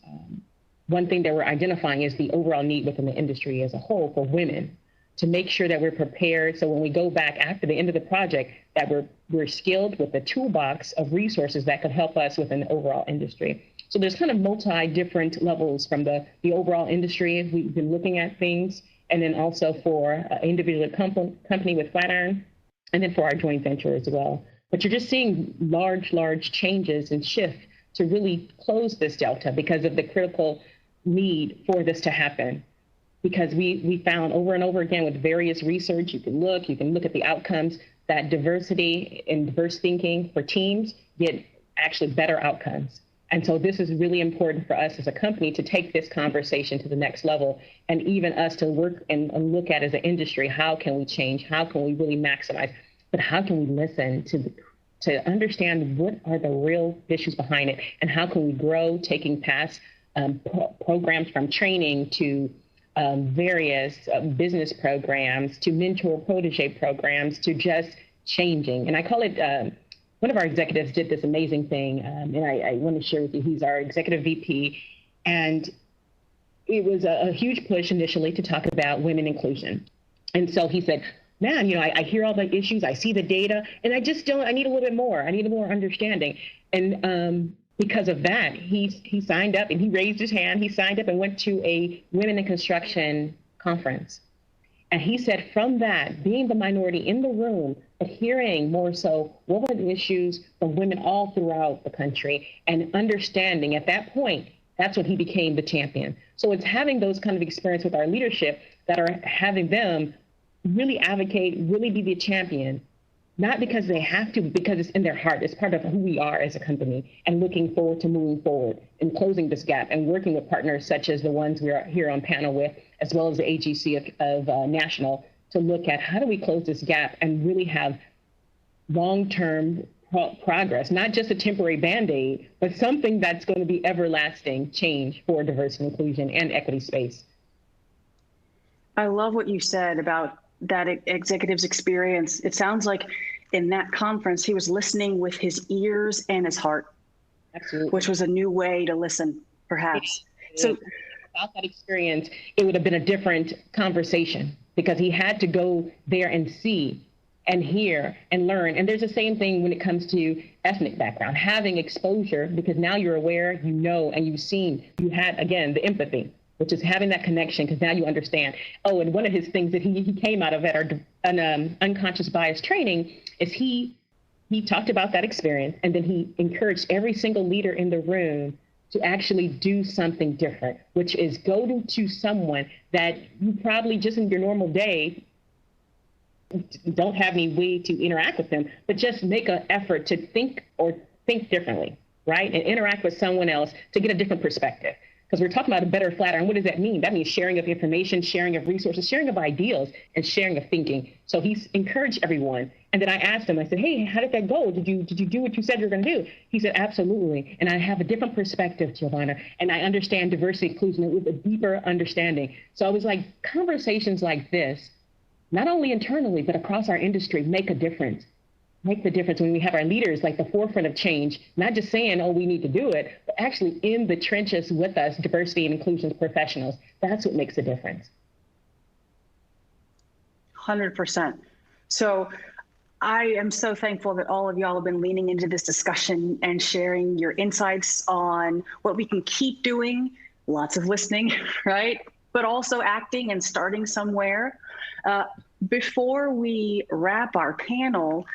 one thing that we're identifying is the overall need within the industry as a whole for women to make sure that we're prepared. So when we go back after the end of the project, that we're skilled with a toolbox of resources that could help us within the overall industry. So there's kind of different levels from the overall industry. We've been looking at things, and then also for an individual company with Flatiron, and then for our joint venture as well. But you're just seeing large changes and shift to really close this delta because of the critical need for this to happen. Because we found over and over again with various research, you can look at the outcomes, that diversity and diverse thinking for teams get actually better outcomes. And so this is really important for us as a company to take this conversation to the next level, and even us to work and look at as an industry, how can we change? How can we really maximize? But how can we listen to understand what are the real issues behind it, and how can we grow, taking past programs from training to various business programs, to mentor protege programs, to just changing. And I call it, one of our executives did this amazing thing, and I want to share with you. He's our executive VP, and it was a huge push initially to talk about women inclusion. And so he said, man, I hear all the issues, I see the data, and I need a little bit more. I need more understanding. And because of that, he signed up, and he raised his hand. He signed up and went to a Women in Construction conference. And he said from that, being the minority in the room, but hearing more so what were the issues from women all throughout the country, and understanding at that point, that's when he became the champion. So it's having those kind of experience with our leadership that are having them really advocate, really be the champion not because they have to, but because it's in their heart. It's part of who we are as a company, and looking forward to moving forward and closing this gap and working with partners such as the ones we are here on panel with, as well as the AGC of National, to look at how do we close this gap and really have long-term progress, not just a temporary Band-Aid, but something that's going to be everlasting change for diversity, inclusion, and equity space. I love what you said about that executive's experience. It sounds like in that conference, he was listening with his ears and his heart. Absolutely. Which was a new way to listen, perhaps. So without that experience, it would have been a different conversation, because he had to go there and see and hear and learn. And there's the same thing when it comes to ethnic background, having exposure, because now you're aware, you know, and you've seen, you had, again, the empathy, which is having that connection, because now you understand. Oh, and one of his things that he came out of at our unconscious bias training is he talked about that experience, and then he encouraged every single leader in the room to actually do something different, which is go to someone that you probably just in your normal day don't have any way to interact with them, but just make an effort to think differently, right? And interact with someone else to get a different perspective. Because we're talking about a better, flatter, and what does that mean? That means sharing of information, sharing of resources, sharing of ideas, and sharing of thinking. So he's encouraged everyone. And then I asked him, I said, hey, how did that go? Did you do what you said you were going to do? He said, absolutely. And I have a different perspective, Giovanna, and I understand diversity inclusion with a deeper understanding. So I was like, conversations like this, not only internally, but across our industry, make a difference. Make the difference when we have our leaders like the forefront of change, not just saying, oh, we need to do it, but actually in the trenches with us, diversity and inclusion professionals. That's what makes a difference. 100%. So I am so thankful that all of y'all have been leaning into this discussion and sharing your insights on what we can keep doing, lots of listening, right? But also acting and starting somewhere. Before we wrap our panel,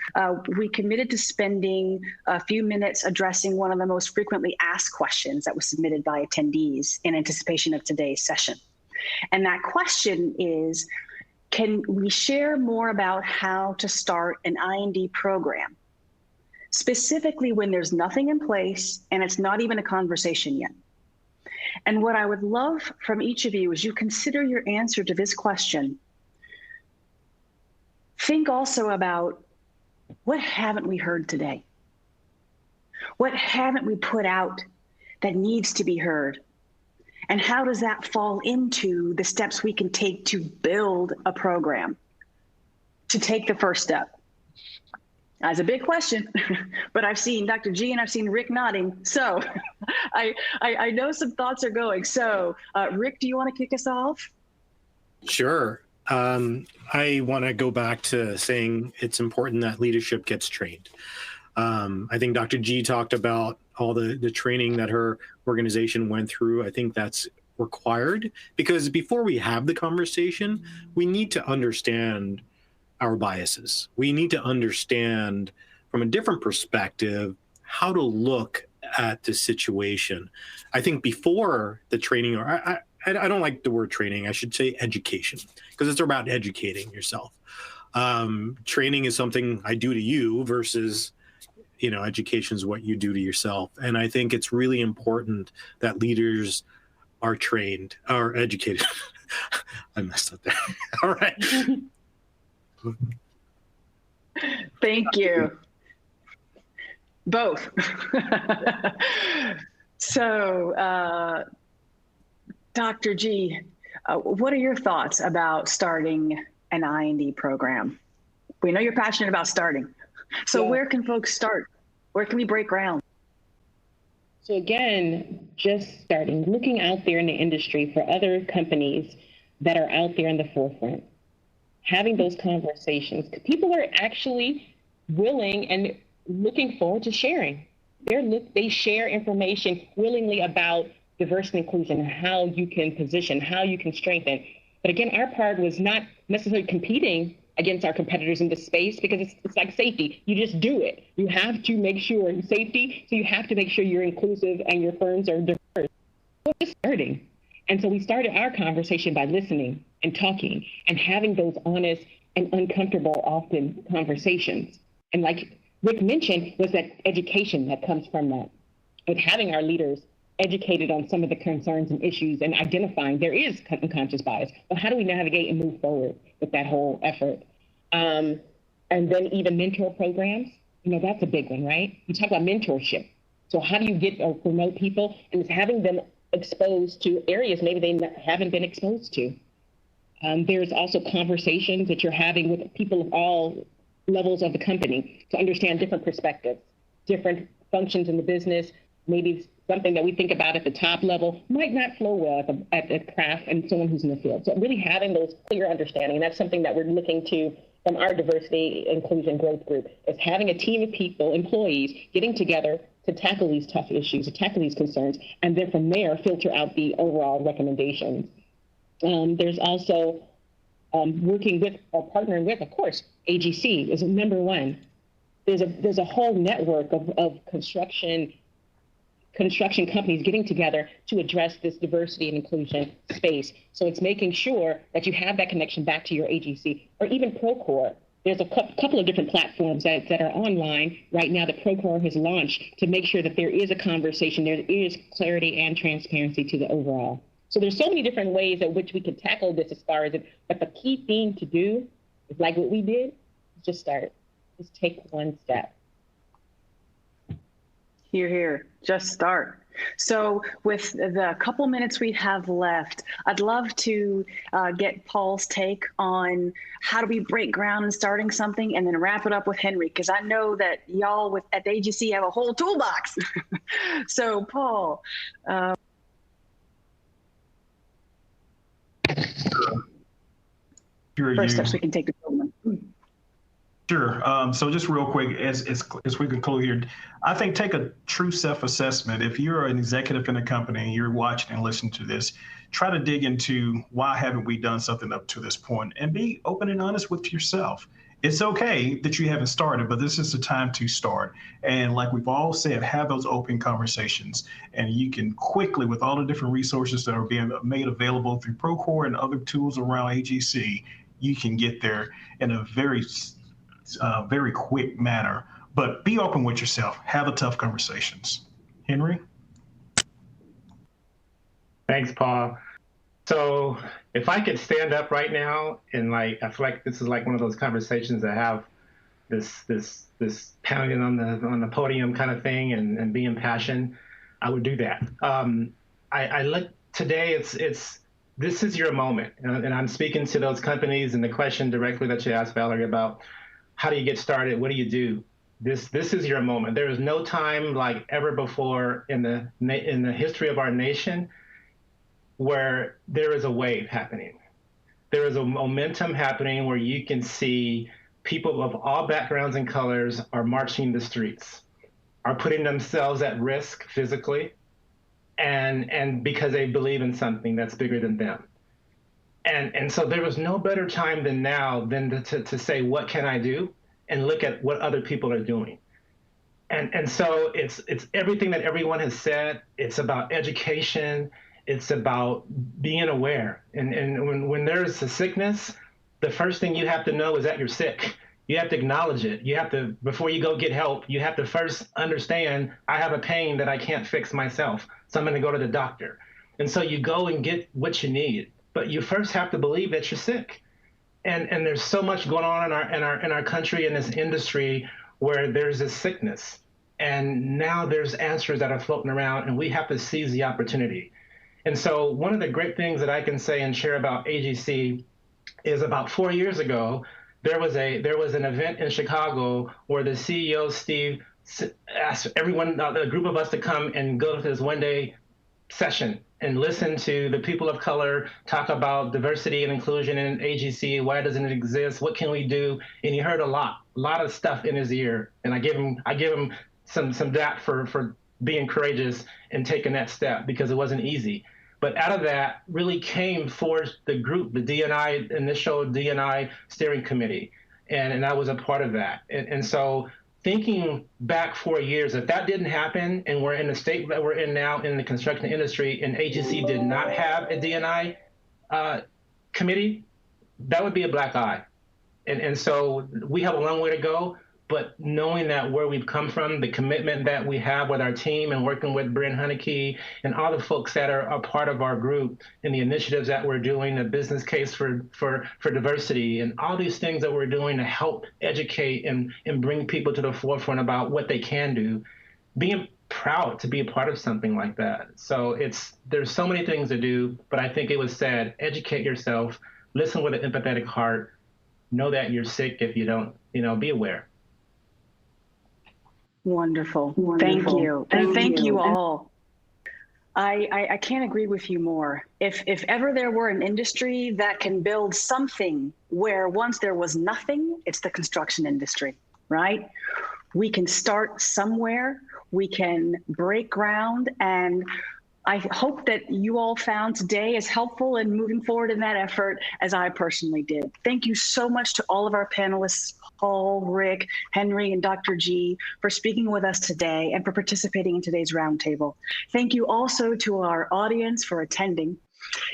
we committed to spending a few minutes addressing one of the most frequently asked questions that was submitted by attendees in anticipation of today's session. And that question is, can we share more about how to start an I&D program, specifically when there's nothing in place and it's not even a conversation yet? And what I would love from each of you as you consider your answer to this question, think also about, what haven't we heard today? What haven't we put out that needs to be heard? And how does that fall into the steps we can take to build a program, to take the first step? That's a big question, but I've seen Dr. G and I've seen Rick nodding. So I know some thoughts are going. So Rick, do you want to kick us off? Sure. I want to go back to saying it's important that leadership gets trained. I think Dr. G talked about all the training that her organization went through. I think that's required, because before we have the conversation, we need to understand our biases. We need to understand from a different perspective how to look at the situation. I think before the training, or I don't like the word training, I should say education, because it's about educating yourself. Training is something I do to you versus, education is what you do to yourself. And I think it's really important that leaders are trained or educated. I messed up there. All right. Thank you. Both. So, Dr. G, what are your thoughts about starting an I&D program? We know you're passionate about starting. So where can folks start? Where can we break ground? So again, just starting, looking out there in the industry for other companies that are out there in the forefront, having those conversations. People are actually willing and looking forward to sharing. They share information willingly about diversity and inclusion, how you can position, how you can strengthen. But again, our part was not necessarily competing against our competitors in this space, because it's like safety. You just do it. You have to make sure safety, so you have to make sure you're inclusive and your firms are diverse. We're just starting. And so we started our conversation by listening and talking and having those honest and uncomfortable, often, conversations. And like Rick mentioned, was that education that comes from that, with having our leaders educated on some of the concerns and issues and identifying there is unconscious bias. But how do we navigate and move forward with that whole effort? And then even mentor programs, that's a big one, right? You talk about mentorship. So how do you get or promote people? And it's having them exposed to areas maybe they haven't been exposed to. There's also conversations that you're having with people of all levels of the company to understand different perspectives, different functions in the business. Maybe something that we think about at the top level might not flow well at the craft and someone who's in the field. So really having those clear understanding, and that's something that we're looking to from our diversity, inclusion, growth group, is having a team of people, employees, getting together to tackle these tough issues, to tackle these concerns, and then from there filter out the overall recommendations. There's also working with or partnering with, of course, AGC is number one. There's a whole network of construction companies getting together to address this diversity and inclusion space. So it's making sure that you have that connection back to your AGC or even Procore. There's a couple of different platforms that are online right now that Procore has launched to make sure that there is a conversation, there is clarity and transparency to the overall. So there's so many different ways at which we can tackle this as far as it, but the key thing to do is like what we did, just start, just take one step. Hear, hear, just start. So with the couple minutes we have left, I'd love to get Paul's take on how do we break ground in starting something, and then wrap it up with Henry, because I know that y'all at the AGC have a whole toolbox. So Paul. First steps we can take to build them. Sure. So just real quick, as we conclude here, I think take a true self-assessment. If you're an executive in a company and you're watching and listening to this, try to dig into why haven't we done something up to this point, and be open and honest with yourself. It's okay that you haven't started, but this is the time to start. And like we've all said, have those open conversations. And you can quickly, with all the different resources that are being made available through Procore and other tools around AGC, you can get there in a very quick manner. But be open with yourself. Have the tough conversations. Henry? Thanks, Paul. So if I could stand up right now and I feel like this is like one of those conversations that have this pounding on the podium kind of thing and be impassioned, I would do that. I look today. This is your moment, and I'm speaking to those companies and the question directly that you asked Valerie about how do you get started? What do you do? This is your moment. There is no time like ever before in the history of our nation where there is a wave happening. There is a momentum happening where you can see people of all backgrounds and colors are marching the streets, are putting themselves at risk physically, and because they believe in something that's bigger than them. And so there was no better time than now than to say, what can I do? And look at what other people are doing. And so it's everything that everyone has said. It's about education. It's about being aware. And when there's a sickness, the first thing you have to know is that you're sick. You have to acknowledge it. You have to, before you go get help, you have to first understand, I have a pain that I can't fix myself, so I'm going to go to the doctor. And so you go and get what you need, but you first have to believe that you're sick. And there's so much going on in our country, in this industry, where there's this sickness. And now there's answers that are floating around, and we have to seize the opportunity. And so one of the great things that I can say and share about AGC is about 4 years ago, there was an event in Chicago where the CEO, Steve, asked everyone, a group of us, to come and go to this one-day session and listen to the people of color talk about diversity and inclusion in AGC. Why doesn't it exist? What can we do? And he heard a lot of stuff in his ear. And I give him some dap for being courageous and taking that step, because it wasn't easy. But out of that really came forth the group, the D&I, initial D&I steering committee. And I was a part of that. And so thinking back 4 years, if that didn't happen, and we're in the state that we're in now in the construction industry, and AGC did not have a D&I committee, that would be a black eye. And so we have a long way to go, but knowing that where we've come from, the commitment that we have with our team and working with Bryn Hunnicky and all the folks that are a part of our group and the initiatives that we're doing, the business case for diversity and all these things that we're doing to help educate and bring people to the forefront about what they can do, being proud to be a part of something like that. So there's so many things to do, but I think it was said, educate yourself, listen with an empathetic heart, know that you're sick if you don't, be aware. Wonderful. Thank you. And thank you all. I can't agree with you more. If ever there were an industry that can build something where once there was nothing, it's the construction industry, right? We can start somewhere, we can break ground, and I hope that you all found today as helpful in moving forward in that effort as I personally did. Thank you so much to all of our panelists, Paul, Rick, Henry, and Dr. G, for speaking with us today and for participating in today's roundtable. Thank you also to our audience for attending.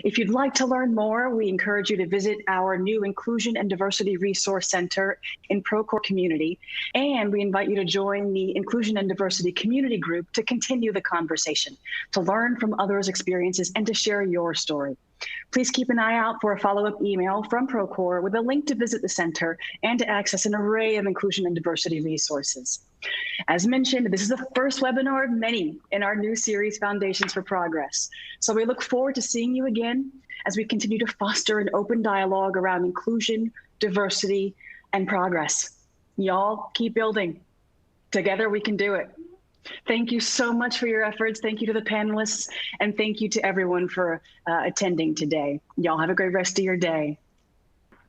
If you'd like to learn more, we encourage you to visit our new Inclusion and Diversity Resource Center in Procore Community, and we invite you to join the Inclusion and Diversity Community Group to continue the conversation, to learn from others' experiences, and to share your story. Please keep an eye out for a follow-up email from Procore with a link to visit the center and to access an array of inclusion and diversity resources. As mentioned, this is the first webinar of many in our new series, Foundations for Progress. So we look forward to seeing you again as we continue to foster an open dialogue around inclusion, diversity, and progress. Y'all keep building. Together we can do it. Thank you so much for your efforts. Thank you to the panelists, and thank you to everyone for attending today. Y'all have a great rest of your day.